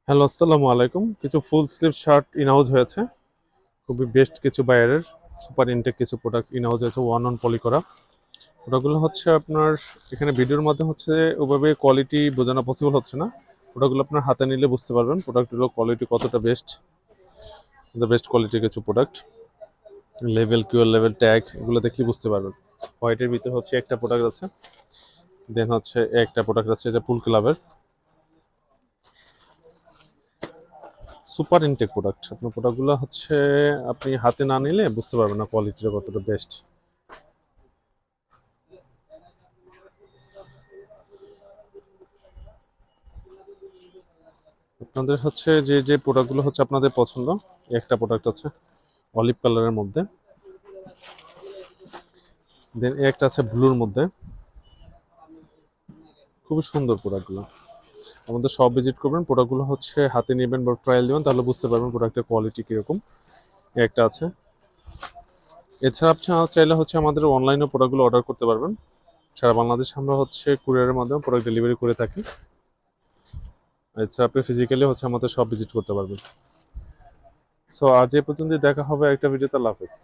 Hello, আসসালামু আলাইকুম। কিছু ফুল স্লিভ শার্ট ইনহাউজ হয়েছে। খুবই বেস্ট কিছু বায়ারের সুপার ইনটেক কিছু প্রোডাক্ট ইনহাউজ হয়েছে, ওয়ান অন পলি করা। প্রোডাক্টগুলো হচ্ছে আপনার এখানে ভিডিওর মাধ্যমে হচ্ছে ওভাবে কোয়ালিটি বোঝানো পসিবল হচ্ছে না। প্রোডাক্টগুলো আপনার হাতে নিলে বুঝতে পারবেন প্রোডাক্টগুলো কোয়ালিটি কতটা বেস্ট। বেস্ট কোয়ালিটির কিছু product, level QR level tag এগুলো দেখলে বুঝতে পারবেন। হোয়াইটের ভিতরে হচ্ছে একটা প্রোডাক্ট আছে, দেন হচ্ছে একটা প্রোডাক্ট আছে এটা ফুল ক্লাবের সুপার ইনটেক প্রোডাক্ট। আপনার প্রোডাক্টগুলো হচ্ছে আপনি হাতে না নিলে বুঝতে পারবেন না কোয়ালিটিটা কতটা বেস্ট। আপনাদের হচ্ছে যে যে প্রোডাক্টগুলো হচ্ছে আপনাদের পছন্দ, একটা প্রোডাক্ট আছে অলিভ কালারের মধ্যে, দেন একটা আছে ব্লুর মধ্যে। খুবই সুন্দর প্রোডাক্টগুলো। আমাদের সব ভিজিট করবেন, প্রোডাক্টগুলো হচ্ছে হাতে নেবেন বা ট্রায়াল দেবেন, তাহলে বুঝতে পারবেন প্রোডাক্টের কোয়ালিটি কীরকম। একটা আছে। এছাড়া আপনি চাইলে হচ্ছে আমাদের অনলাইনে প্রোডাক্টগুলো অর্ডার করতে পারবেন। সারা বাংলাদেশ আমরা হচ্ছে কুরিয়ারের মাধ্যমে প্রোডাক্ট ডেলিভারি করে থাকি। এছাড়া আপনি ফিজিক্যালি হচ্ছে আমাদের সব ভিজিট করতে পারবেন। সো আজ এ পর্যন্ত, দেখা হবে একটা ভিডিওতে। আল্লাহ হাফেজ।